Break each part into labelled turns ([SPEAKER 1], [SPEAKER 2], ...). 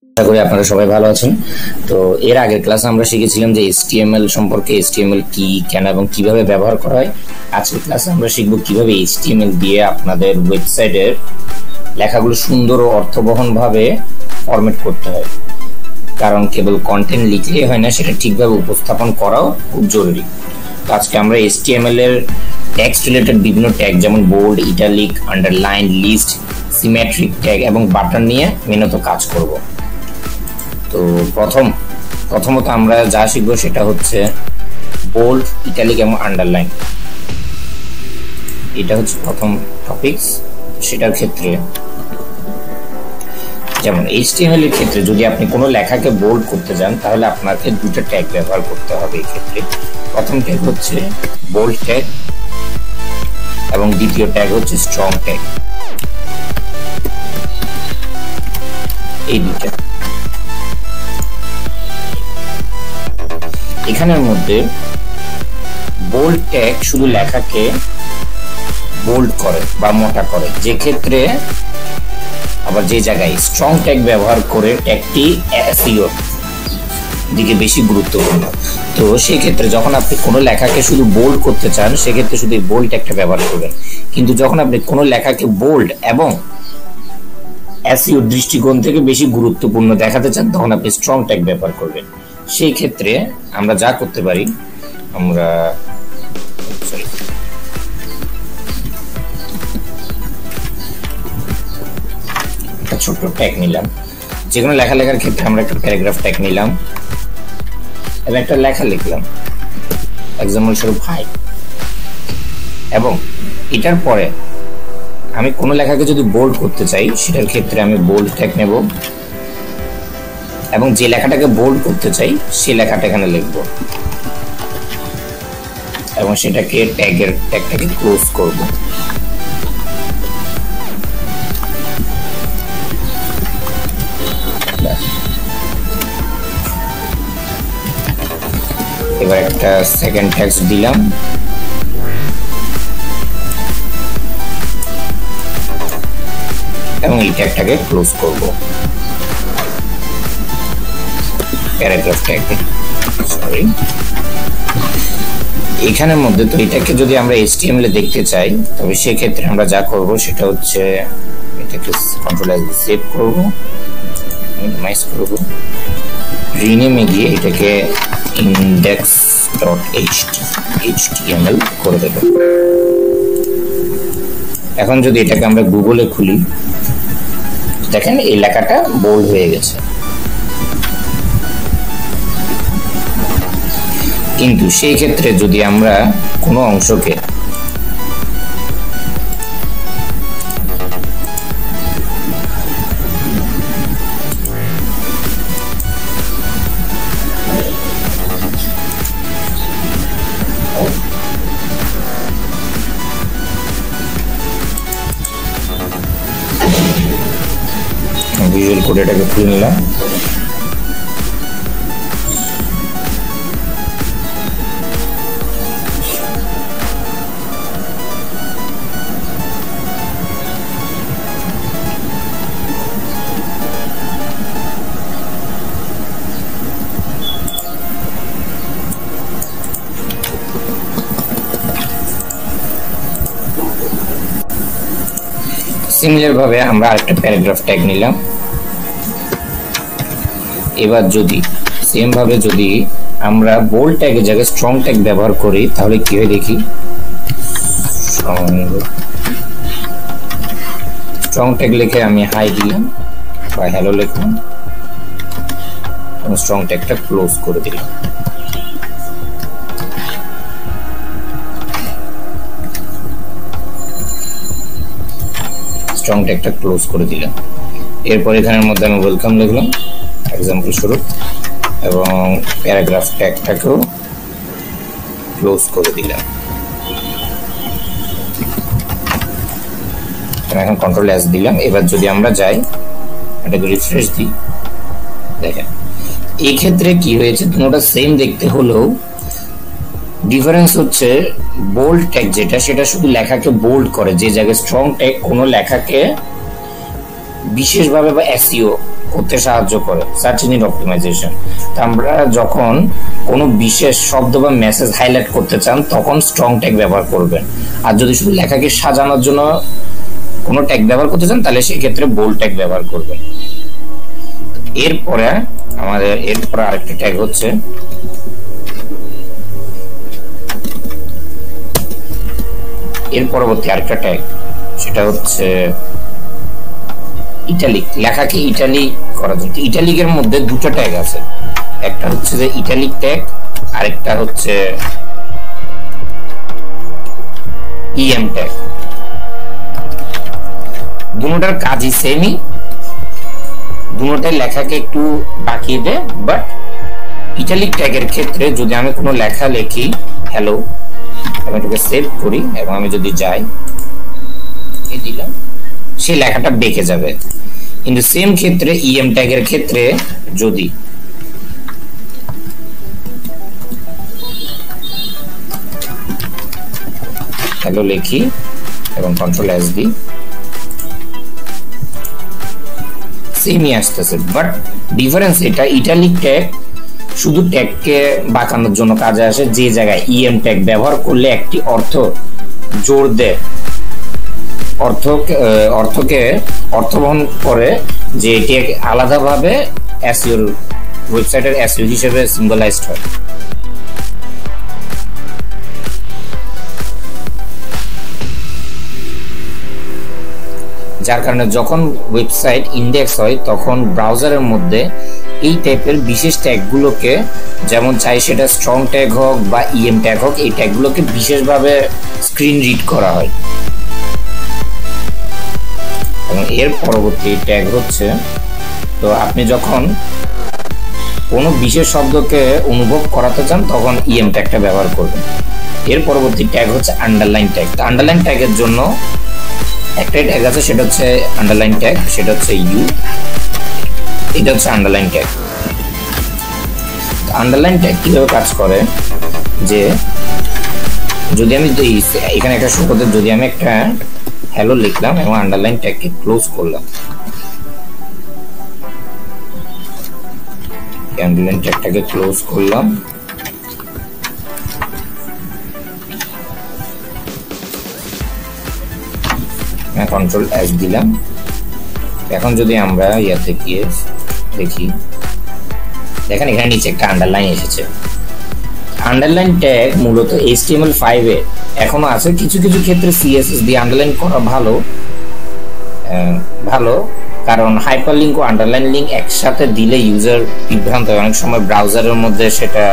[SPEAKER 1] আশা করি আপনারা সবাই ভালো আছেন। তো এর আগের ক্লাসে আমরা শিখেছিলাম যে HTML সম্পর্কে, HTML কি, কেন এবং কিভাবে ব্যবহার করা হয়। আজকের ক্লাসে আমরা শিখব কিভাবে HTML দিয়ে আপনাদের ওয়েবসাইটের লেখাগুলো সুন্দর ও অর্থবহনভাবে ফরম্যাট করতে হয়। কারণ কেবল কন্টেন্ট লিখলেই হয় না, সেটা ঠিকভাবে উপস্থাপন করাও খুব জরুরি। তো আজকে আমরা HTML এর টেক্সট রিলেটেড বিভিন্ন ট্যাগ যেমন bold, italic, underline, list, symmetric tag এবং বাটন নিয়ে মেনত কাজ করব। তো প্রথমত আমরা যা শিখবো সেটা হচ্ছে বোল্ড, ইটালিক এবং আন্ডারলাইন। এটা হচ্ছে প্রথম টপিকস। সেটার ক্ষেত্রে যেমন HTML এর ক্ষেত্রে যদি আপনি কোনো লেখাকে বোল্ড করতে যান তাহলে আপনাকে দুটো ট্যাগ ব্যবহার করতে হবে। এই ক্ষেত্রে প্রথম ট্যাগ হচ্ছে বোল্ড ট্যাগ এবং দ্বিতীয় ট্যাগ হচ্ছে স্ট্রং ট্যাগ। এই দুটো এখানের মধ্যে বোল্ড ট্যাগ শুধু লেখাকে বোল্ড করে বা মোটা করে, যে ক্ষেত্রে আবার যে জায়গায় স্ট্রং ট্যাগ ব্যবহার করে ট্যাগটি এসইও দিকে বেশি গুরুত্বপূর্ণ। তো সেই ক্ষেত্রে যখন আপনি কোনো লেখাকে শুধু বোল্ড করতে চান সেক্ষেত্রে শুধু বোল্ড ট্যাগটা ব্যবহার করবেন, কিন্তু যখন আপনি কোনো লেখাকে বোল্ড এবং এসইও দৃষ্টিকোণ থেকে বেশি গুরুত্বপূর্ণ দেখাতে চান তখন আপনি স্ট্রং ট্যাগ ব্যবহার করবেন। সেই ক্ষেত্রে আমরা যা করতে পারি, আমরা একটা ছোট্ট ট্যাগ নিলাম। যে কোনো লেখার ক্ষেত্রে আমরা একটা প্যারাগ্রাফ ট্যাগ নিলাম এবং একটা লেখা লিখলাম, এক্সাম্পল স্বরূপ হাই। এবং এটার পরে আমি কোনো লেখাকে যদি বোল্ড করতে চাই সেটার ক্ষেত্রে আমি বোল্ড ট্যাগ নেব এবং যে লেখাটাকে বোল্ড করতে চাই সেই লেখাটা এখানে লিখব এবং সেটাকে ট্যাগটাকে ক্লোজ করব। এবার একটা সেকেন্ড টেক্সট দিলাম এবং এই ট্যাগটাকে ক্লোজ করব প্যারাগ্রাফ ট্যাগে। সরি, এখানের মধ্যে তো এটাকে যদি আমরা HTML এ দেখতে চাই তবে সেক্ষেত্রে আমরা যা করব সেটা হচ্ছে এটাকে কন্ট্রোল এস সেভ করব, মিনিমাইজ করব, রিনেমে গিয়ে এটাকে index.html করে দেব। এখন যদি এটাকে আমরা গুগলে খুলি দেখেন এই লেখাটা বোল্ড হয়ে গেছে। কিন্তু সেই ক্ষেত্রে যদি আমরা কোনো অংশকে ভিজুয়াল কোড এটাকে খুলে নিলাম, সিমিলার ভাবে আমরা আরেকটা প্যারাগ্রাফ ট্যাগ নিলাম। এবার যদি সেম ভাবে যদি আমরা বোল্ড ট্যাগের জায়গায় স্ট্রং ট্যাগ ব্যবহার করি তাহলে কি হয় দেখি। স্ট্রং ট্যাগ লিখে আমি হাই দিলাম বা হ্যালো লিখলাম এবং স্ট্রং ট্যাগটা ক্লোজ করে দিলাম। স্ট্রং ট্যাগটা ক্লোজ করে দিলাম। এরপর এখানের মধ্যে আমি ওয়েলকাম লিখলাম এক্সাম্পল স্বরূপ এবং প্যারাগ্রাফ ট্যাগটাকেও ক্লোজ করে দিলাম। এখন কন্ট্রোল এস দিলাম। এবার যদি আমরা যাই এটাকে রিফ্রেশ দিই, দেখেন এই ক্ষেত্রে কি হয়েছে, দুটোটা সেম দেখতে হলেও ডিফারেন্স হচ্ছে বোল্ড ট্যাগ যেটা সেটা শুধু লেখাকে বোল্ড করে, যে জায়গায় স্ট্রং ট্যাগ কোনো লেখাকে বিশেষভাবে বা এসইও করতে সাহায্য করে, সার্চ ইঞ্জিন অপটিমাইজেশন। তো আমরা যখন কোনো বিশেষ শব্দ বা মেসেজ হাইলাইট করতে চান তখন স্ট্রং ট্যাগ ব্যবহার করবেন, আর যদি শুধু লেখাকে সাজানোর জন্য কোনো ট্যাগ ব্যবহার করতে চান তাহলে সেই ক্ষেত্রে বোল্ড ট্যাগ ব্যবহার করবেন। এরপরে আরেকটা ট্যাগ হচ্ছে এর পরবর্তী আরেকটা ট্যাগ, সেটা হচ্ছে ইটালিক। লেখাকে ইটালিক করার জন্য ইটালিকের মধ্যে দুটো ট্যাগ আছে, একটা হচ্ছে যে ইটালিক ট্যাগ, আরেকটা হচ্ছে ইএম ট্যাগ। দুটোটার কাজই সেমই, দুটোটাই লেখাকে একটু বাঁকিয়ে দেয়, বাট ইটালিক ট্যাগের ক্ষেত্রে যদি আমি কোনো লেখা লিখি হ্যালো, আমি এটাকে সেভ করি এবং আমি যদি যাই এই দিলাম, সেই লেখাটা বেঁকে যাবে। কিন্তু সেম ক্ষেত্রে ইএম ট্যাগের ক্ষেত্রে যদি হ্যালো লিখি এবং কন্ট্রোল এস দিই, সেমই আসতেছে, বাট ডিফারেন্স এটা ইটালিক ট্যাগ শুধু ট্যাগকে বাঁকানোর জন্য কাজে আসে, যে জায়গায় ইএম ট্যাগ ব্যবহার করলে একটি অর্থ জোর দেয়, অর্থকে অর্থবহন করে, যে এটি আলাদাভাবে এসইও ওয়েবসাইটের এসইও হিসেবে সিম্বলাইজড হয়। যার কারণে যখন ওয়েবসাইট ইন্ডেক্স হয় তখন ব্রাউজারের মধ্যে এই টাইপের বিশেষ ট্যাগগুলোকে, যেমন চাই সেটা স্ট্রং ট্যাগ হোক বা ইএম ট্যাগ হোক, এই ট্যাগগুলোকে বিশেষভাবে স্ক্রিন রিড করা হয়। এবং এর পরবর্তী ট্যাগ হচ্ছে, তো আপনি যখন কোনো বিশেষ শব্দকে অনুভব করাতে চান তখন ইএম ট্যাগটা ব্যবহার করবেন। এর পরবর্তী ট্যাগ হচ্ছে আন্ডারলাইন ট্যাগ। তো আন্ডারলাইন ট্যাগের জন্য একটাই ট্যাগ আছে, সেটা হচ্ছে আন্ডারলাইন ট্যাগ, সেটা হচ্ছে ইউ, এটা হচ্ছে আন্ডারলাইন ট্যাগ। আন্ডারলাইন ট্যাগ কিভাবে কাজ করে, যে যদি আমি এখানে একটা শো করতে, যদি আমি একটা হ্যালো লিখলাম এবং আন্ডারলাইন ট্যাগকে ক্লোজ করলাম, আন্ডারলাইন ট্যাগটাকে ক্লোজ করলাম, কন্ট্রোল এস দিলাম। এখন যদি আমরা ইয়াতে গিয়ে দেখি, দেখেন এখানে নিচে একটা আন্ডারলাইন এসেছে। আন্ডারলাইন ট্যাগ মূলত HTML5 এ এখনো আছে, কিছু কিছু ক্ষেত্রে CSS দিয়ে আন্ডারলাইন করা ভালো, কারণ হাইপারলিংক ও আন্ডারলাইন লিঙ্ক একসাথে দিলে ইউজার বিভ্রান্ত হয়, অনেক সময় ব্রাউজারের মধ্যে সেটা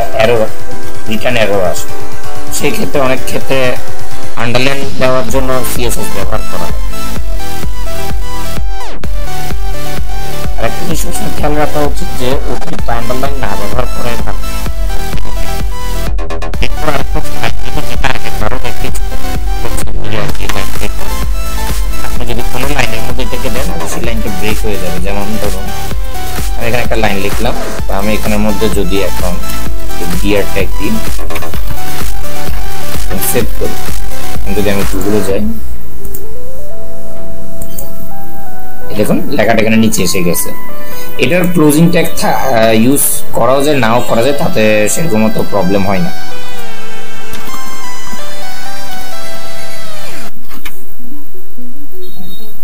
[SPEAKER 1] রিটার্ন এরর আসে, সেই ক্ষেত্রে অনেক ক্ষেত্রে আন্ডারলাইন দেওয়ার জন্য CSS ব্যবহার করা হয়। আরেকটা জিনিস খেয়াল রাখা উচিত যে অতিরিক্ত আন্ডারলাইন না ব্যবহার করাই ভালো। আপনি যদি কোনো লাইনের মধ্যে এটাকে দেন সেই লাইনটা ব্রেক হয়ে যাবে। যেমন ধরুন আমি এখানে একটা লাইন লিখলাম, আমি এখানের মধ্যে যদি এখন ডিয়ার ট্যাগ দিই, সেভ করি, যদি আমি গুগলে যাই, দেখুন লেখাটা এখানে নিচে এসে গেছে। এটার ক্লোজিং ট্যাগ ইউজ করাও যায়, নাও করা যায়, তাতে সেরকম মতো প্রবলেম হয় না।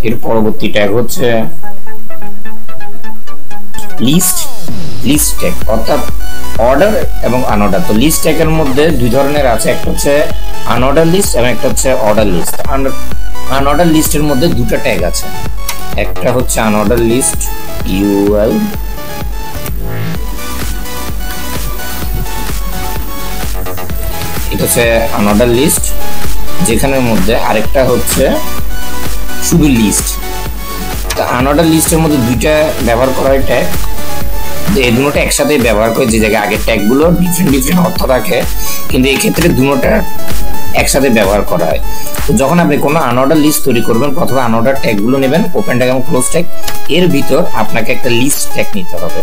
[SPEAKER 1] এর পরবর্তী ট্যাগ হচ্ছে লিস্ট ট্যাগ, অর্থাৎ অর্ডার এবং আনঅর্ডার। তো লিস্ট ট্যাগের মধ্যে দুই ধরনের আছে, একটা হচ্ছে আনঅর্ডার লিস্ট এবং একটা হচ্ছে অর্ডার লিস্ট। আনঅর্ডার লিস্টের মধ্যে দুটো ট্যাগ আছে, একটা হচ্ছে আনঅর্ডার লিস্ট UL, এটা হচ্ছে আনঅর্ডার লিস্ট, যেখানের মধ্যে আরেকটা হচ্ছে শুধু লিস্ট। তো আনঅর্ডার লিস্টের মধ্যে দুইটা ব্যবহার করা হয় ট্যাগ, এই দুটোটা একসাথে ব্যবহার করে, যে জায়গায় আগের ট্যাগগুলো ডিফারেন্ট অর্থ রাখে, কিন্তু এই ক্ষেত্রে দুটোটা একসাথে ব্যবহার করা হয়। তো যখন আপনি কোনো আনঅর্ডার লিস্ট তৈরি করবেন, প্রথমে আনঅর্ডার ট্যাগগুলো নেবেন, ওপেন ট্যাগ এবং ক্লোজ ট্যাগ, এর ভিতর আপনাকে একটা লিস্ট ট্যাগ নিতে হবে।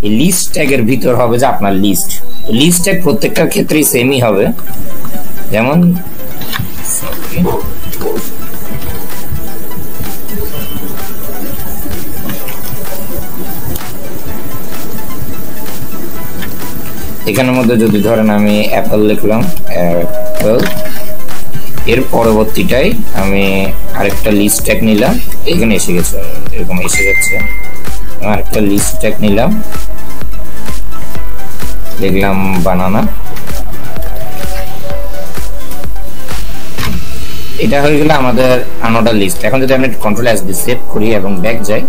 [SPEAKER 1] এই লিস্ট ট্যাগের ভিতর হবে যে আপনার লিস্ট ট্যাগ প্রত্যেকটার ক্ষেত্রেই সেমই হবে। যেমন এখানের মধ্যে যদি ধরেন আমি অ্যাপল লিখলাম, অ্যাপল, এর পরবর্তীটাই আমি আরেকটা লিস্ট ট্যাগ নিলাম, এখানে এসে গেছে, এরকম এসে যাচ্ছে, আরেকটা লিস্ট ট্যাগ নিলাম, লিখলাম বানানা। এটা হয়ে গেল আমাদের আনঅর্ডার লিস্ট। এখন যদি আমি কন্ট্রোল এস দিয়ে সেভ করি এবং ব্যাক যাই,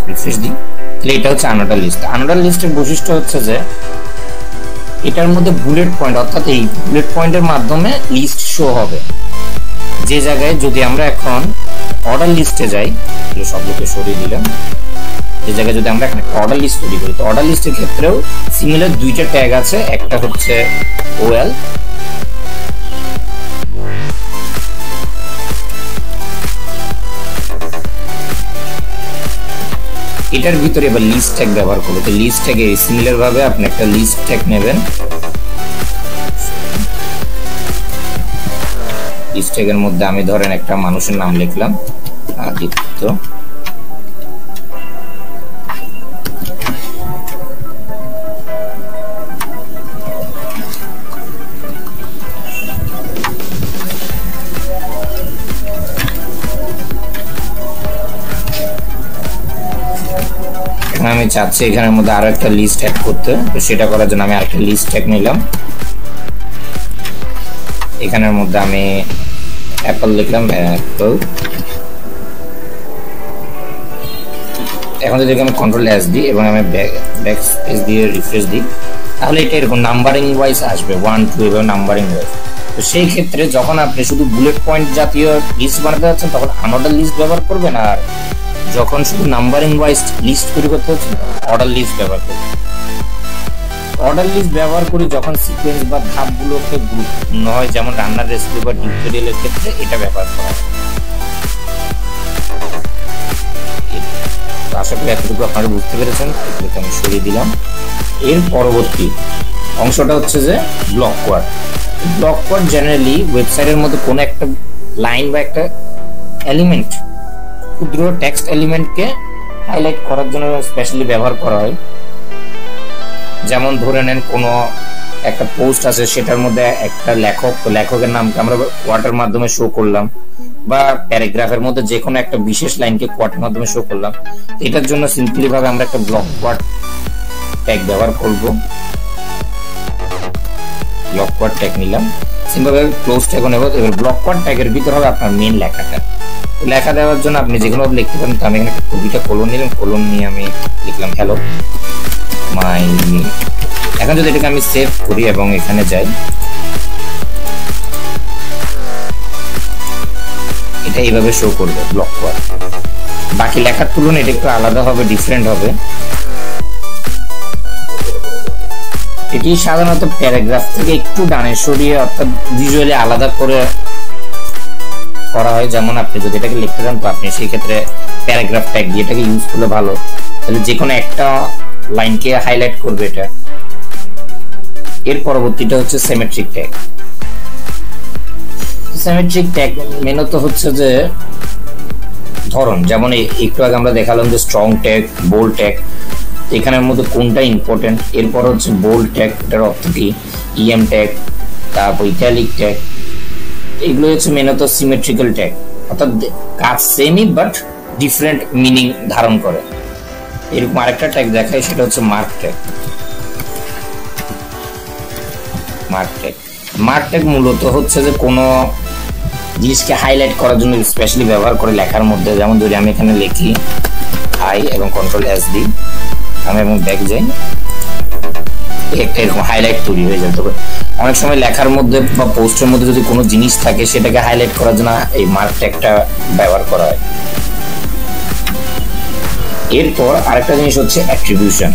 [SPEAKER 1] রিফ্রেশ দিই, তাহলে এটা হচ্ছে আনঅর্ডার লিস্ট। আনঅর্ডার লিস্টের বৈশিষ্ট্য হচ্ছে যে এটার মধ্যে বুলেট পয়েন্ট, অর্থাৎ এই বুলেট পয়েন্টের মাধ্যমে লিস্ট শো হবে। যে জায়গায় যদি আমরা এখন অর্ডার লিস্টে যাই, শব্দকে সরিয়ে দিলাম, যে জায়গায় যদি আমরা একটা অর্ডার লিস্ট তৈরি করি, তো অর্ডার লিস্টের ক্ষেত্রেও সিমিলার দুইটা ট্যাগ আছে, একটা হচ্ছে ওএল, এটার ভিতরে এবার লিস্ট ট্যাগ ব্যবহার করবো। তো লিস্ট ট্যাগে সিমিলার ভাবে আপনি একটা লিস্ট ট্যাগ নেবেন, লিস্ট ট্যাগের মধ্যে আমি ধরেন একটা মানুষের নাম লিখলাম আদিত্য, আমি চাচ্ছি এখানের মধ্যে আরো একটা লিস্ট অ্যাড করতে, তো সেটা করার জন্য আমি আরেকটা লিস্ট ট্যাগ নিলাম, এখানের মধ্যে আমি অ্যাপল লিখলাম, অ্যাপল। এখন যদি আমি কন্ট্রোল এস দিই এবং আমি ব্যাক স্পেস দিয়ে রিফ্রেশ দিই, তাহলে এটা এরকম নাম্বারিং ওয়াইজ আসবে, 1 2 এবং নাম্বারিং ওয়াইজ। তো সেই ক্ষেত্রে যখন আপনি শুধু বুলেট পয়েন্ট জাতীয় লিস্ট বানাতে যাচ্ছেন তখন আনঅর্ডার লিস্ট ব্যবহার করবেন, আর যখন শুধু নাম্বারিং ওয়াইজ লিস্ট তৈরি করতে হচ্ছে অর্ডার লিস্ট ব্যবহার করবেন। অর্ডার লিস্ট ব্যবহার করি যখন সিকোয়েন্স বা ধাপগুলোকে গুরুত্বপূর্ণ হয়, যেমন রান্নার রেসিপি বা টিউটোরিয়ালের ক্ষেত্রে এটা ব্যবহার করা হয়। আশা করি এতটুকু আপনারা বুঝতে পেরেছেন, এগুলোকে আমি সরিয়ে দিলাম। এর পরবর্তী অংশটা হচ্ছে যে block word. Block word generally ওয়েবসাইটের মধ্যে কোনো একটা লাইন বা একটা এলিমেন্ট, ক্ষুদ্র টেক্সট এলিমেন্টকে হাইলাইট করার জন্য স্পেশালি ব্যবহার করা হয়। যেমন ধরে নেন কোনো একটা পোস্ট আছে, সেটার মধ্যে একটা লেখক, তো লেখকের নামকে আমরা কোয়ার্টের মাধ্যমে শো করলাম, বা প্যারাগ্রাফের মধ্যে যে কোনো একটা বিশেষ লাইনকে কোয়ার্টের মাধ্যমে শো করলাম। এটার জন্য সিম্পলি ভাবে আমরা একটা ব্লক ওয়ার্ড ট্যাগ ব্যবহার করব। ব্লক ওয়ার্ড ট্যাগ নিলাম, সিম্পল ভাবে ক্লোজ ট্যাগ নেব। এবার ব্লক ওয়ার্ড ট্যাগের ভিতর হবে আপনার মেইন লেখাটা। লেখা দেওয়ার জন্য আপনি যে কোনো লিখতে পারেন। তো আমি এখানে দুইটা কোলন নিলাম, কোলন নিয়ে আমি লিখলাম হ্যালো মাই। এখন যদি এটাকে আমি সেভ করি এবং এখানে যাই, এটা এইভাবে শো করবে ব্লক ওয়ার্ড। বাকি লেখার তুলনায় এটা একটু আলাদা হবে, ডিফারেন্ট হবে। এটি সাধারণত প্যারাগ্রাফ থেকে একটু ডানে সরিয়ে, অর্থাৎ ভিজুয়ালি আলাদা করে করা হয়। যেমন আপনি যদি এটাকে লিখতে চান, তো আপনি সেই ক্ষেত্রে প্যারাগ্রাফ ট্যাগ দিয়ে এটাকে ইউজ করলে ভালো, তাহলে যে কোনো একটা লাইনকে হাইলাইট করবে এটা। এর পরবর্তীটা হচ্ছে সিমেট্রিক ট্যাগ। সিমেট্রিক ট্যাগ মেনত হচ্ছে যে ধরন, যেমন একটু আগে আমরা দেখালাম যে স্ট্রং ট্যাগ, বোল্ড ট্যাগ, এখানের মধ্যে কোনটা ইম্পর্টেন্ট। এরপর হচ্ছে বোল্ড ট্যাগ, এটার অর্থ কি, ইএম ট্যাগ, তারপর ইটালিক ট্যাগ। এগুলো হচ্ছে মেনত সিমেট্রিক্যাল ট্যাগ, অর্থাৎ কাজ সেমই বাট ডিফারেন্ট মিনিং ধারণ করে। এরকম আরেকটা ট্যাগ দেখায়, সেটা হচ্ছে মার্ক ট্যাগ। মার্ক ট্যাগ মূলত হচ্ছে যে কোনো জিনিসকে হাইলাইট করার জন্য স্পেশালি ব্যবহার করে লেখার মধ্যে। যেমন যদি আমি এখানে লিখি আই এবং কন্ট্রোল এস দিই, আমি এবং ব্যাক যাই, একটা এরকম হাইলাইট তৈরি হয়ে যায়। তবে অনেক সময় লেখার মধ্যে বা পোস্টের মধ্যে যদি কোনো জিনিস থাকে, সেটাকে হাইলাইট করার জন্য এই মার্ক ট্যাগটা ব্যবহার করা হয়। এরপর আরেকটা জিনিস হচ্ছে অ্যাট্রিবিউশন।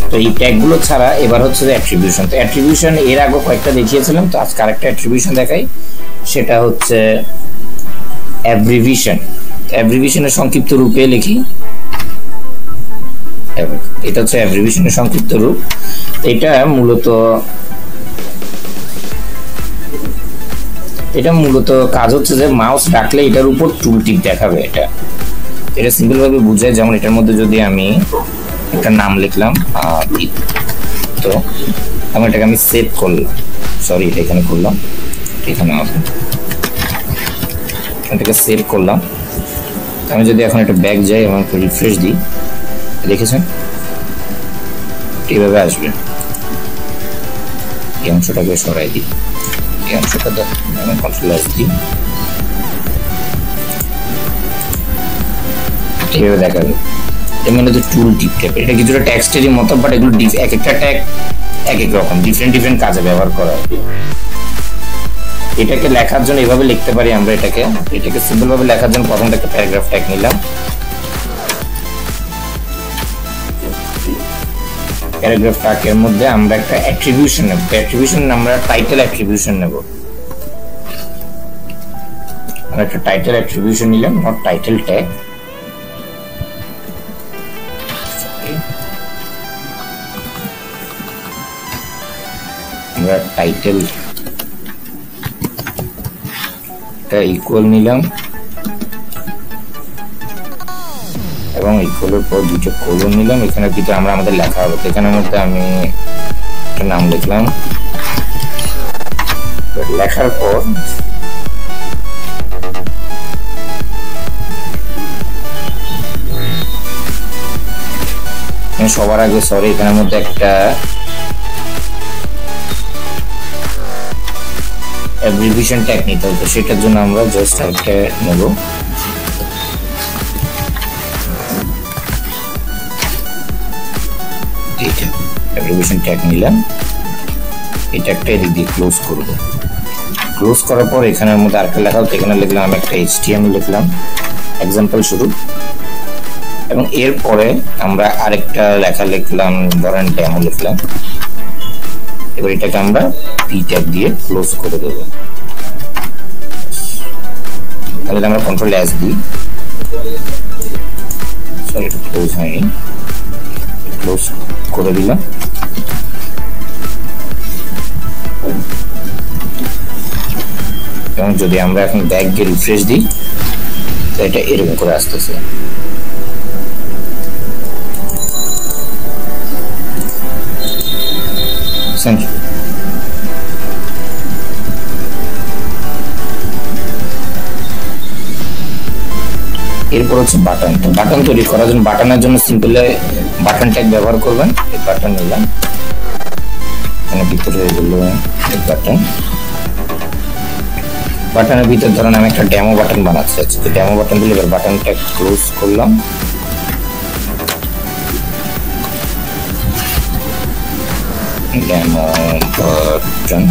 [SPEAKER 1] তো এই ট্যাগগুলো ছাড়া এবার হচ্ছে যে অ্যাট্রিবিউশন। তো অ্যাট্রিবিউশন এর আগে কয়েকটা দেখিয়েছিলাম, তো আজকে আরেকটা অ্যাট্রিবিউশন দেখাই, সেটা হচ্ছে অ্যাব্রিভিশন। অ্যাব্রিভিশনের সংক্ষিপ্ত রূপে লিখি, এটা হচ্ছে অ্যাব্রিভিশনের সংক্ষিপ্ত রূপ। এটা মূলত কাজ হচ্ছে যে মাউস রাখলে এটার উপর টুল টিপ দেখাবে। এটা সিম্পল ভাবে বুঝায়। যেমন এটার মধ্যে যদি আমি একটা নাম লিখলাম তো এটাকে আমি সেভ করলাম, সরি এটা এখানে করলাম, এখানে হবে, এটাকে সেভ করলাম। আমি যদি এখন একটা ব্যাক যাই এবং রিফ্রেশ দিই, দেখেছেন এইভাবে আসবে। এই অংশটাকে সরাই দিই, এই অংশটা আমি কন্ট্রোল এস দিই, এইভাবে দেখাবে। এর মানে তো টুল টিপ টাইপ, এটা কিছুটা টেক্সটেরই মতো, বাট এগুলো এক একটা ট্যাগ এক এক রকম ডিফারেন্ট কাজে ব্যবহার করা হয়। এটাকে লেখার জন্য এভাবে লিখতে পারি আমরা, এটাকে সিম্পল ভাবে লেখার জন্য প্রথমে একটা প্যারাগ্রাফ ট্যাগ নিলাম, প্যারাগ্রাফ ট্যাগের মধ্যে আমরা একটা অ্যাট্রিবিউশন নেব, আমরা টাইটেল অ্যাট্রিবিউশন নেব, আমরা একটা টাইটেল অ্যাট্রিবিউশন নিলাম, নট টাইটেল ট্যাগ। আমরা টাইটেল ইকুয়াল নিলাম এবং ইকুয়ালের পর দুটো কোলন নিলাম, এখানে ভিতরে আমরা আমাদের লেখা হবে। এখানের মধ্যে আমি একটা নাম লিখলাম, লেখার পর সবার আগে সরি এখানের মধ্যে একটা অ্যাব্রিভিয়েশন ট্যাগ নিতে হবে, সেটার জন্য আমরা জাস্ট একটা নেব, এটা অ্যাব্রিভিয়েশন ট্যাগ নিলাম, এটা একটা এদিক দিয়ে ক্লোজ করব। ক্লোজ করার পর এখানের মধ্যে আরেকটা লেখা হতো, এখানে লিখলাম আমি একটা HTML লিখলাম এক্সাম্পল শুরু, এবং এরপরে আমরা আরেকটা লেখা লিখলাম, ধরেন ডেমো লিখলাম। এবার এটাকে আমরা পি ট্যাগ দিয়ে ক্লোজ করে দেব। তাহলে আমরা কন্ট্রোল এস দিই, সরি এটা ক্লোজ হয়নি, ক্লোজ করে দিলাম। এবং যদি আমরা এখন ব্যাক গিয়ে রিফ্রেশ দিই, তো এটা এরকম করে আসতেছে। এরপর হচ্ছে বাটন। বাটন তৈরি করার জন্য বাটনের জন্য সিম্পল বাটন ট্যাগ ব্যবহার করবেন। এই বাটন নিলাম, এখানে ভিতরে এগুলো বাটন, বাটনের ভিতর ধরেন আমি একটা ডেমো বাটন বানাচ্ছি, তো ডেমো বাটন দিলে এবার বাটন ট্যাগ ক্লোজ করলাম। ডেমো বাটন,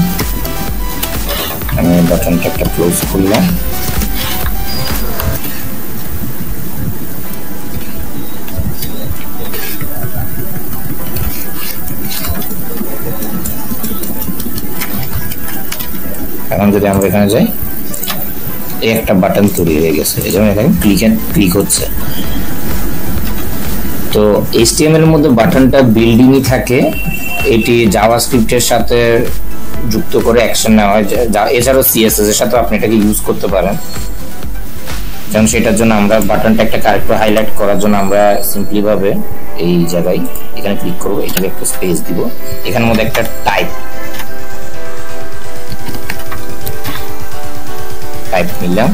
[SPEAKER 1] আমি বাটন ট্যাগটা ক্লোজ করলাম। এখন যদি আমরা এখানে যাই, এই একটা বাটন তৈরি হয়ে গেছে, এই জন্য এখানে ক্লিক হচ্ছে। তো HTML এর মধ্যে বাটনটা বিল্ডিংই থাকে, এটি জাভাস্ক্রিপ্টের সাথে যুক্ত করে অ্যাকশন নেওয়া হয়, এছাড়াও CSS এর সাথে আপনি এটাকে ইউজ করতে পারেন। যেমন সেটার জন্য আমরা বাটনটা একটা ক্যারেক্টার হাইলাইট করার জন্য আমরা সিম্পলি ভাবে এই জায়গায় এখানে ক্লিক করব, এটাকে একটা স্পেস দিব, এখানের মধ্যে একটা টাইপ নিলাম,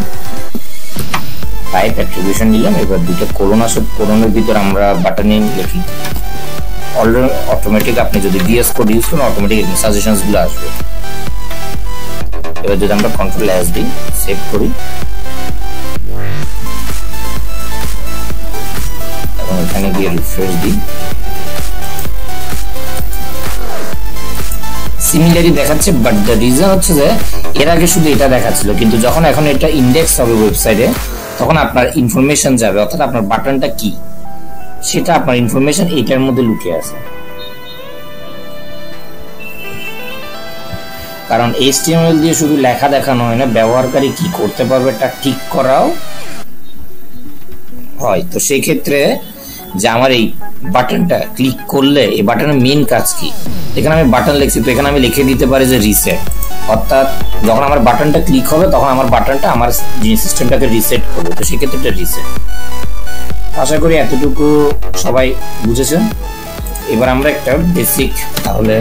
[SPEAKER 1] টাইপ অ্যাট্রিবিউশন নিলাম। এবার দুটো কোলন আছে, কোলনের ভিতর আমরা বাটনিং লিখি, অটোমেটিক আপনি যদি VS কোড ইউজ করেন অটোমেটিক সাজেশনস গুলো আসবে। এবার যদি আমরা কন্ট্রোল এস দিই, সেভ করি এবং এখানে গিয়ে রিফ্রেশ দিই, সিমিলারই দেখাচ্ছে, বাট দ্য রিজন হচ্ছে যে এর আগে শুধু এটা দেখাচ্ছিল, কিন্তু যখন এখন এটা ইন্ডেক্স হবে ওয়েবসাইটে, তখন আপনার ইনফরমেশন যাবে, অর্থাৎ আপনার বাটনটা কি সেটা আপনার ইনফরমেশন এটার মধ্যে লুকিয়ে আছে। কারণ HTML দিয়ে শুধু লেখা দেখানো হয় না, ব্যবহারকারী কি করতে পারবে এটা ঠিক করাও হয়। তো সেই ক্ষেত্রে যে আমার এই বাটনটা ক্লিক করলে এই বাটনের মেইন কাজ কি, এখানে আমি বাটন লিখছি, তো এখানে আমি লিখে দিতে পারি যে রিসেট, অর্থাৎ যখন আমার বাটনটা ক্লিক হবে তখন আমার বাটনটা আমার সিস্টেমটাকে রিসেট করবে। তো সেক্ষেত্রে এটা রিসেট। আশা করি এতটুকু সবাই বুঝেছেন। এবার আমরা একটা বেসিক, তাহলে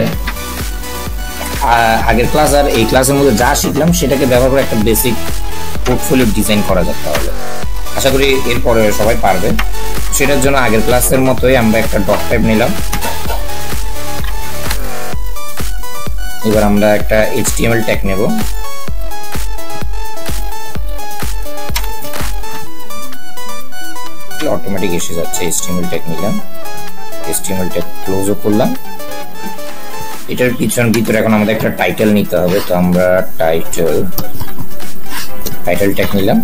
[SPEAKER 1] আগের ক্লাস আর এই ক্লাসের মধ্যে যা শিখলাম সেটাকে ব্যবহার করে একটা বেসিক পোর্টফোলিও ডিজাইন করা যাক। তাহলে আশা করি এরপরে সবাই পারবে। সেটার জন্য আগের ক্লাসের মতোই আমরা একটা ডট টাইপ নিলাম। এবার আমরা একটা HTML ট্যাগ নেব। অটোমেটিক এসে যাচ্ছে। HTML ট্যাগ নিলাম, HTML ট্যাগ ক্লোজও করলাম। এটার ভিতরে এখন আমাদের একটা টাইটেল নিতে হবে, তো আমরা টাইটেল ট্যাগ নিলাম।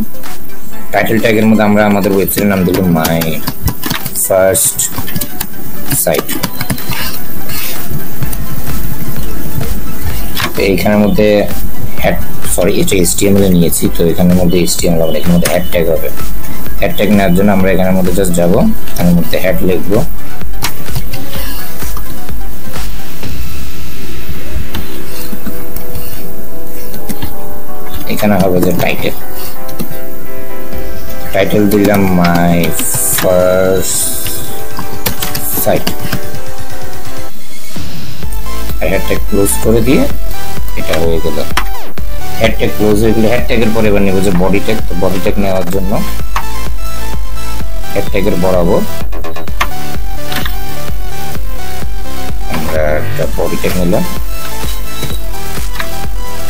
[SPEAKER 1] টাইটেল ট্যাগের মধ্যে আমরা আমাদের ওয়েবসাইটের নাম দিলাম মাই ফার্স্ট সাইট। এইখানের মধ্যে এটা HTML এ নিয়েছি, তো এখানের মধ্যে HTML হবে, এখানের মধ্যে হ্যাড ট্যাগ হবে। হ্যাড ট্যাগ নেওয়ার জন্য আমরা এখানের মধ্যে জাস্ট যাবো, এখানের মধ্যে হ্যাড লিখবো। এখানে হবে যে টাইটেল দিলাম my first sight. Had tag close করে দিয়ে এটা হয়ে গেল। হেড ট্যাগ ক্লোজ হয়ে গেলে হেড ট্যাগের পরে এবার নেব যে বডি ট্যাগ। তো বডি ট্যাগ নেওয়ার জন্য হেড ট্যাগের বরাবর আমরা একটা বডি ট্যাগ নিলাম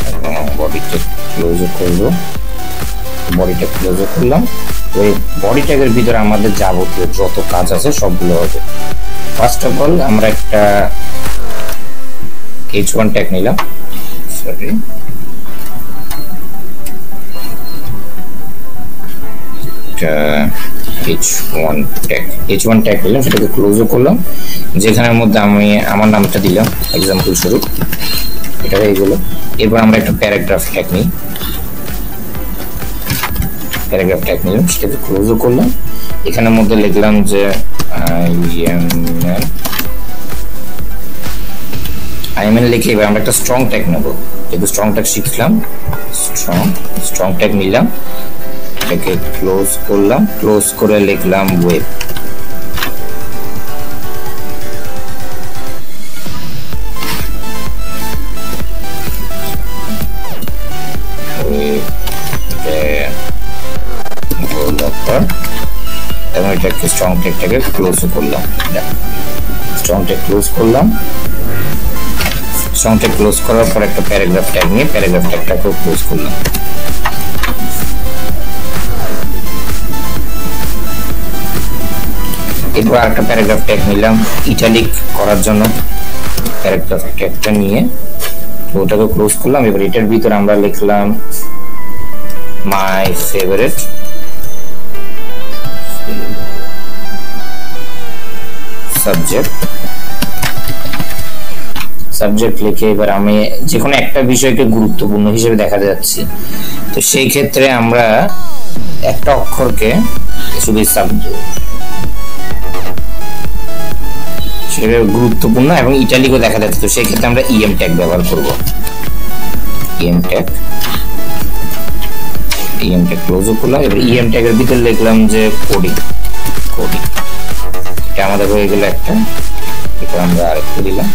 [SPEAKER 1] এবং বডি ট্যাগ ক্লোজ করবো। বডি ট্যাগ ক্লোজ করলাম। ওই বডি ট্যাগের ভিতরে আমাদের যাবতীয় যত কাজ আছে সবগুলো হবে। ফার্স্ট অফ অল আমরা একটা H1 ট্যাগ নিলাম। সরি, H1 ট্যাগ নিলাম, সেটাকে ক্লোজও করলাম। যেখানের মধ্যে আমি আমার নামটা দিলাম এক্সাম্পল স্বরূপ, এটা হয়ে গেল। এরপর আমরা একটা প্যারাগ্রাফ ট্যাগ নিই। প্যারাগ্রাফ ট্যাগ নিলাম, সেটাকে ক্লোজও করলাম। এখানের মধ্যে লিখলাম যে IMN লিখে এবার আমরা একটা স্ট্রং ট্যাগ নেব। যেহেতু স্ট্রং ট্যাগ শিখলাম, স্ট্রং ট্যাগ নিলাম, এটাকে ক্লোজ করলাম। ক্লোজ করে লিখলাম ওয়েব। এবং এটাকে স্ট্রং ট্যাগটাকে ক্লোজ করলাম। স্ট্রং ট্যাগ ক্লোজ করলাম। স্ট্রং ট্যাগ ক্লোজ করার পর একটা প্যারাগ্রাফ ট্যাগ নিয়ে প্যারাগ্রাফ ট্যাগটাকেও ক্লোজ করলাম। এরপর একটা প্যারাগ্রাফ ট্যাগ নিলাম ইটালিক করার জন্য। প্যারাগ্রাফ ট্যাগটা নিয়ে ওটাকে ক্লোজ করলাম। এবার এটার ভিতরে আমরা লিখলাম মাই ফেভারিট সাবজেক্ট লিখে এবার আমি যে কোনো একটা বিষয়কে গুরুত্বপূর্ণ হিসেবে দেখা যাচ্ছে, তো সেই ক্ষেত্রে আমরা একটা অক্ষরকে শুধু সেটা গুরুত্বপূর্ণ এবং ইটালিকও দেখা যাচ্ছে, তো সেই ক্ষেত্রে আমরা EM ট্যাগ ব্যবহার করব। EM ট্যাগ ক্লোজও করলাম। এবার EM ট্যাগের ভিতরে লিখলাম যে কোডিং। এটা আমাদের হয়ে গেল একটা। এরপর আমরা আরেকটু দিলাম।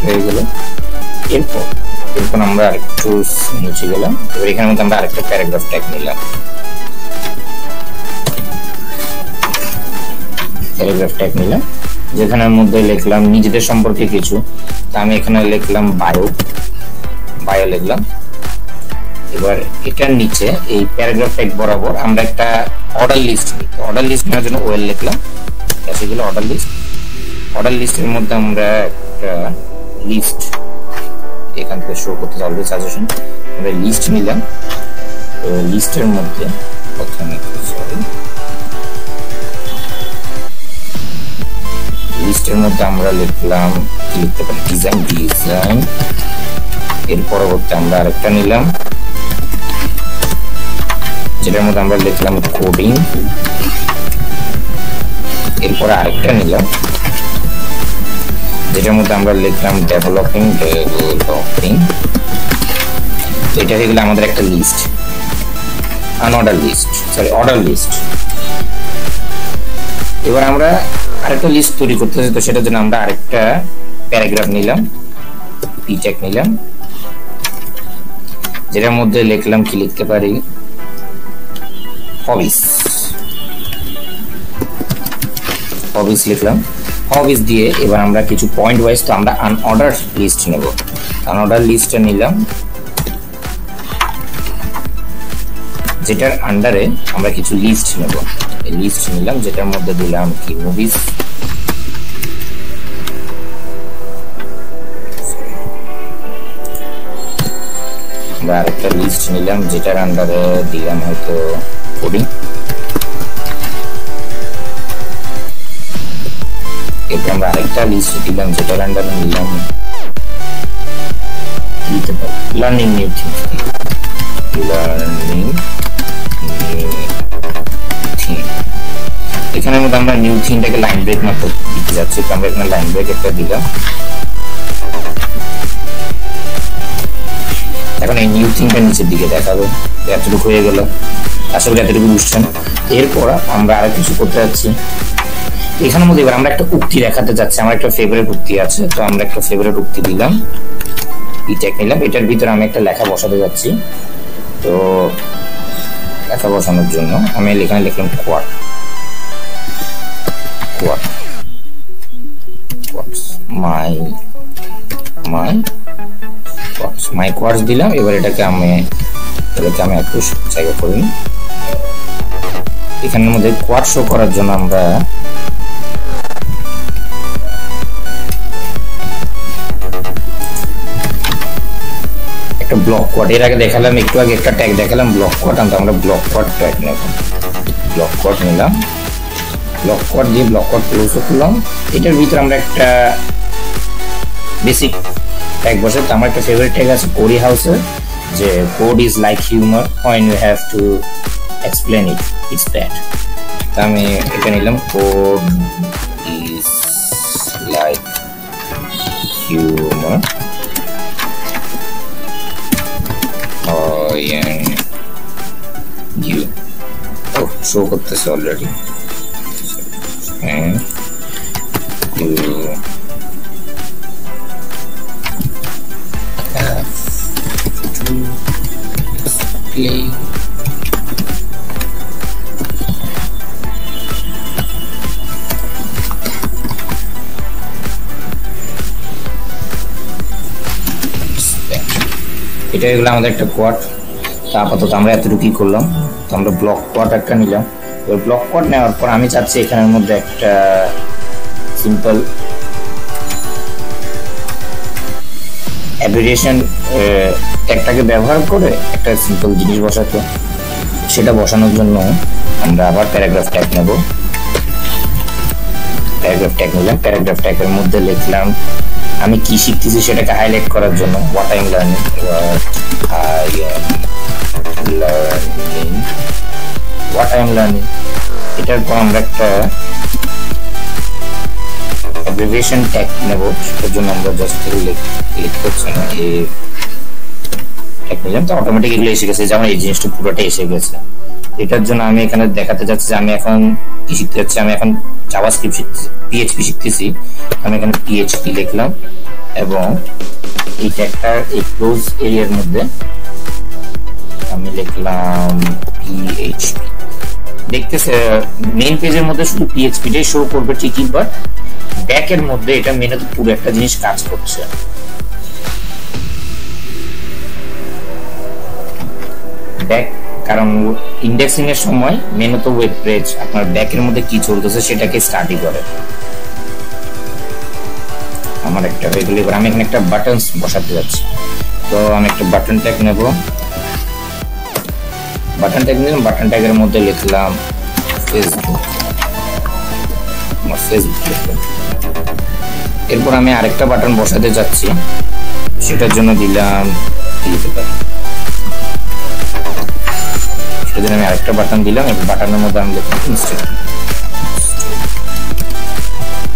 [SPEAKER 1] হয়ে গেল। এরপর আমরা আরেকটু নিচে গেলাম। এবার এখানের মধ্যে আমরা আরেকটা প্যারাগ্রাফ ট্যাগ নিলাম। যেখানের মধ্যে লিখলাম নিজেদের সম্পর্কে কিছু। তা আমি এখানে লিখলাম বায়ো লিখলাম। এবার এটার নিচে এই প্যারাগ্রাফ ট্যাগ বরাবর আমরা একটা অর্ডার লিস্ট নিই। অর্ডার লিস্ট নেওয়ার জন্য ওয়েল লিখলাম। সেগুলো অর্ডার লিস্টের মধ্যে আমরা একটা লিস্ট এখান থেকে শো করতে চাইলে সাজেশন আমরা লিস্ট নিলাম। লিস্টের মধ্যে প্রথমে আমরা লিখলাম, লিখতে পারি ডিজাইন। এর পরবর্তী আমরা আরেকটা নিলাম যেটার মধ্যে আমরা লিখলাম কোডিং। এরপরে আরেকটা নিলাম যেটার মধ্যে আমরা লিখলাম ডেভেলপিং। এটা হয়ে গেলে আমাদের একটা list, unorder list, sorry order list. এবার আমরা আরেকটা লিস্ট তৈরি করতেছি, তো সেটার জন্য আমরা আরেকটা প্যারাগ্রাফ নিলাম, পি ট্যাগ নিলাম, যেটার মধ্যে লিখলাম, কি লিখতে পারি, হবিস। হবিস লিখলাম, হবিস দিয়ে এবার আমরা কিছু পয়েন্ট ওয়াইজ, তো আমরা আনঅর্ডার লিস্ট নেব। আনঅর্ডার লিস্টটা নিলাম, যেটার আন্ডারে আমরা কিছু লিস্ট নেব। এই লিস্ট নিলাম, যেটার মধ্যে দিলাম কি, মুভিজ। আমরা আরেকটা লিস্ট নিলাম, যেটার আন্ডারে দিলাম হয়তো কোডিং। এরপর আমরা আরেকটা লিস্ট দিলাম, যেটার আন্ডারে নিলাম লার্নিং নিউ থিংস। লার্নিং এখানের মধ্যে আমরা নিউ থিংটাকে লাইন ব্রেক মাত্র দিতে যাচ্ছি, তো আমরা এখানে লাইন ব্রেক একটা দিলাম। এখন এই নিউ থিংটা নিচের দিকে দেখাবো, এতটুকু হয়ে গেল, আশা করি এতটুকু বুঝছেন। এরপর আমরা আরো কিছু করতে যাচ্ছি এখানের মধ্যে। এবার আমরা একটা উক্তি দেখাতে যাচ্ছি, আমার একটা ফেভারিট উক্তি আছে, তো আমরা একটা ফেভারিট উক্তি দিলাম, ই ট্যাগ নিলাম। এটার ভিতরে আমি একটা লেখা বসাতে যাচ্ছি, তো লেখা বসানোর জন্য আমি এখানে লিখলাম কোয়াট। মাই কোয়ার্টস দিলাম। এবার এটাকে আমি একটু জায়গা করে নিই। এখানের মধ্যে কোয়াট শো করার জন্য আমরা একটা ব্লক কোয়াট, এর আগে দেখালাম, একটু আগে একটা ট্যাগ দেখালাম ব্লক কোয়াট, আমরা ব্লক কোয়াট ট্যাগ নেব। ব্লক কোয়াট নিলাম, ব্লক কোয়াট দিয়ে ব্লক কোয়াট ক্লোজ করলাম। এটার ভিতরে আমরা একটা বেসিক ট্যাগ বসে, তো আমার একটা ফেভারিট ট্যাগ আছে কোডি হাউসে, যে code is like humour when you have to explain it's bad. তো আমি এটা নিলাম, code is like humour you show করতেছে already, and you have to explain এটা এগুলো আমাদের একটা কোয়াড। আপাতত আমরা এতটুকুই করলাম, তো আমরা ব্লক কোয়াড একটা নিলাম। এবার ব্লক কোয়াড নেওয়ার পর আমি চাচ্ছি এখানের মধ্যে একটা সিম্পল অ্যাব্রিভিয়েশন ট্যাগটাকে ব্যবহার করে একটা সিম্পল জিনিস বসাতে। সেটা বসানোর জন্য আমরা আবার প্যারাগ্রাফ ট্যাগ নেব। প্যারাগ্রাফ ট্যাগ নিলাম, প্যারাগ্রাফ ট্যাগের মধ্যে লিখলাম আমি কি শিখতেছি সেটাকে হাইলাইট করার জন্য what I am learning. What I am learning, এটার পর আমরা একটা অ্যাব্রিভিয়েশন ট্যাগ নেব। সেটার জন্য আমরা জাস্ট ক্লিক করছি না, এই ট্যাগ নিলাম, তো অটোমেটিক এগুলো এসে গেছে, যেমন এই জিনিসটা পুরোটা এসে গেছে। এটার জন্য আমি এখানে দেখাতে যাচ্ছি যে আমি এখন কি শিখতে যাচ্ছি, আমি এখন জাভাস্ক্রিপ্ট শিখতেছি, পিএইচপি শিখতেছি। আমি এখানে পিএইচপি লিখলাম এবং এই ট্যাগটার এই ক্লোজ এরিয়ার মধ্যে আমি লিখলাম পিএইচপি। দেখতেছে মেইন পেজের মধ্যে শুধু পিএইচপিটাই শো করবে ঠিকই, বাট ব্যাকের মধ্যে এটা মেনুতে পুরো একটা জিনিস কাজ করছে। ব্যাক, কারণ ইন্ডেক্সিং এর সময় মেনুতে ওয়েব পেজ আপনার ব্যাকের মধ্যে কি চলতেছে সেটাকে স্টাডি করে। আমার একটা হয়ে গেল। এবার আমি এখানে একটা বাটনস বসাতে যাচ্ছি, তো আমি একটা বাটন ট্যাগ নেব। বাটন ট্যাগ নিলাম, বাটন ট্যাগের মধ্যে লিখলাম ফেসবুক, আমার ফেসবুক লিখলাম। এরপর আমি আরেকটা বাটন বসাতে যাচ্ছি, সেটার জন্য দিলাম সেটার জন্য আমি আরেকটা বাটন দিলাম। এই বাটনের মধ্যে আমি লিখলাম ইনস্ট্যান্ট।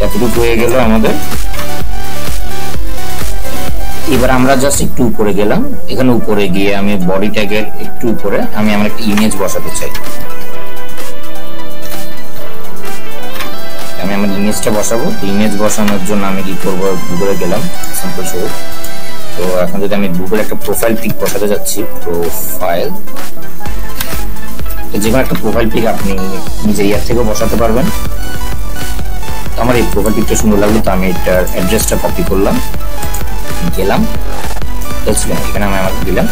[SPEAKER 1] এতটুকু হয়ে গেল আমাদের এবার আমরা জাস্ট একটু উপরে গেলাম, এখানে উপরে গিয়ে আমি বডি ট্যাগের একটু উপরে আমি আমার একটা ইমেজ বসাতে চাই। আমি আমার ইমেজটা বসাবো। ইমেজ বসানোর জন্য আমি কি করবো, গুগলে গেলাম সিম্পল শুরু। তো এখন যদি আমি গুগলে একটা প্রোফাইল পিক বসাতে যাচ্ছি, প্রোফাইল, যে কোনো একটা প্রোফাইল পিক আপনি নিজে ইয়ার থেকেও বসাতে পারবেন। আমার এই প্রোফাইল পিকটা সুন্দর লাগলো, তো আমি এটার অ্যাড্রেসটা কপি করলাম, গেলাম এখানে আমি আমাকে দিলাম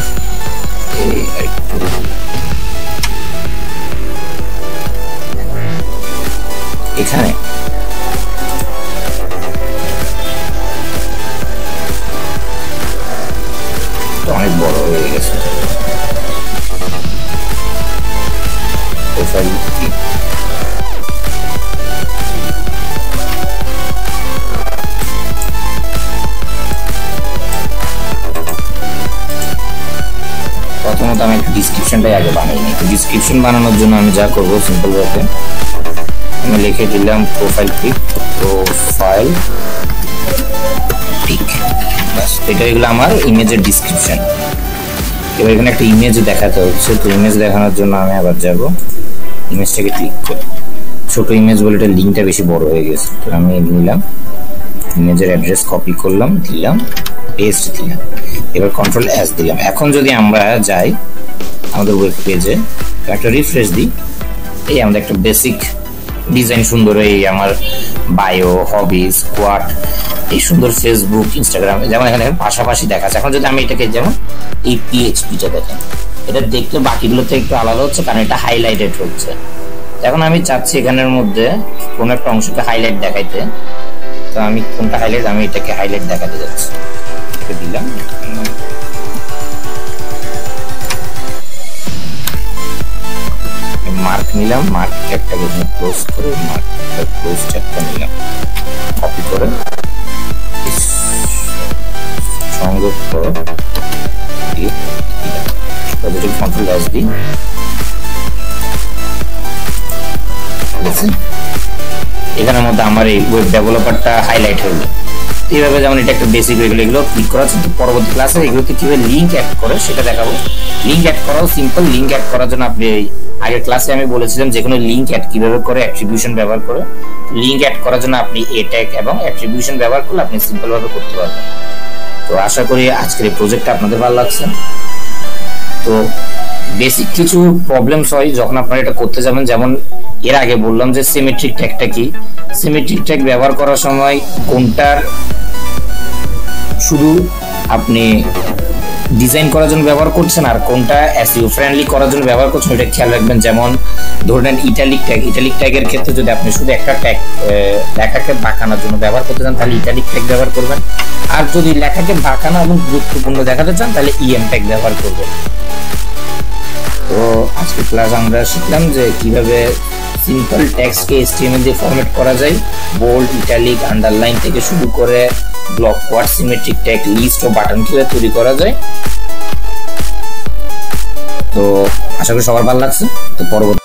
[SPEAKER 1] এখানে। অনেক বড় হয়ে গেছে প্রোফাইল পিক। প্রথমত আমি একটু ডিসক্রিপশনটাই আগে বানিয়ে নিই। ডিসক্রিপশন বানানোর জন্য আমি যা করবো সিম্পল ভাবে আমি লিখে দিলাম প্রোফাইল পিক, প্রোফাইল পিক, বাস। এটা এগুলো আমার ইমেজের ডিসক্রিপশন। এবার এখানে একটা ইমেজ দেখাতে হচ্ছে, তো ইমেজ দেখানোর জন্য আমি আবার যাব ইমেজটাকে ক্লিক করি। ছোট ইমেজ বলে এটা লিঙ্কটা বেশি বড় হয়ে গেছে, তো আমি নিলাম ইমেজের অ্যাড্রেস কপি করলাম, দিলাম পেস্ট দিলাম, এবার কন্ট্রোল এস দিলাম। এখন যদি আমরা যাই আমাদের ওয়েব পেজে, একটা রিফ্রেশ দিই, এই আমাদের একটা বেসিক ডিজাইন সুন্দর, এই আমার বায়ো, হবিজ, কোয়াট, এই সুন্দর ফেসবুক, ইনস্টাগ্রাম যেমন এখানে পাশাপাশি দেখাচ্ছে। এখন যদি আমি এটাকে যেমন এই পিএইচপিটা দেখেন, এটা দেখতে বাকিগুলোতে একটু আলাদা হচ্ছে কারণ এটা হাইলাইটেড হচ্ছে। এখন আমি চাচ্ছি এখানের মধ্যে কোন একটা অংশকে হাইলাইট দেখাইতে, তো আমি কোনটা হাইলাইট, আমি এটাকে হাইলাইট দেখাতে যাচ্ছি, এটা দিলাম। মার্ক নিলাম, মার্ক ট্যাগটাকে ক্লোজ করে মার্ক ক্লোজ ট্যাগটা নিলাম, কপি করে সংযোগ করে কন্ট্রোল এস দিই। এখানের মধ্যে আমার এই ওয়েব ডেভেলপারটা হাইলাইট হইলো। এইভাবে যেমন এটা একটা বেসিক হয়ে গেলো, এগুলো ক্লিক করা আছে। পরবর্তী ক্লাসে এগুলোতে কিভাবে লিঙ্ক অ্যাড করে সেটা দেখাবো। লিঙ্ক অ্যাড করাও সিম্পল। লিঙ্ক অ্যাড করার জন্য আপনি আগের ক্লাসে আমি বলেছিলাম যে কোনো লিঙ্ক অ্যাড কিভাবে করে অ্যাট্রিবিউশন ব্যবহার করে। লিঙ্ক অ্যাড করার জন্য আপনি এ ট্যাগ এবং অ্যাট্রিবিউশন ব্যবহার করলে আপনি সিম্পল ভাবে করতে পারবেন। তো আশা করি আজকের এই প্রজেক্টটা আপনাদের ভালো লাগছে। তো বেসিক কিছু প্রবলেমস হয় যখন আপনারা এটা করতে যাবেন, যেমন এর আগে বললাম যে সিমেট্রিক ট্যাগটা কি। সিমেট্রিক ট্যাগ ব্যবহার করার সময় কোনটার শুধু আপনি ডিজাইন করার জন্য ব্যবহার করছেন আর কোনটা এসইও ফ্রেন্ডলি করার জন্য ব্যবহার করছেন এটা খেয়াল রাখবেন। যেমন ধরেন ইটালিক ট্যাগ, ইটালিক ট্যাগের ক্ষেত্রে যদি আপনি শুধু একটা ট্যাগ লেখাকে বাঁকানোর জন্য ব্যবহার করতে চান তাহলে ইটালিক ট্যাগ ব্যবহার করবেন, আর যদি লেখাকে বাঁকানো এবং গুরুত্বপূর্ণ দেখাতে চান তাহলে ইএম ট্যাগ ব্যবহার করবেন। তো আজকে ক্লাস আমরা শিখলাম যে কিভাবে সিম্পল টেক্সটকে HTML দিয়ে ফরম্যাট করা যায়, বোল্ড, ইটালিক, আন্ডারলাইন থেকে শুরু করে block, quad, symmetric tag, list ও বাটন কিভাবে তৈরি করা যায়। তো আশা করি সবার ভালো লাগছে। তো পরবর্তী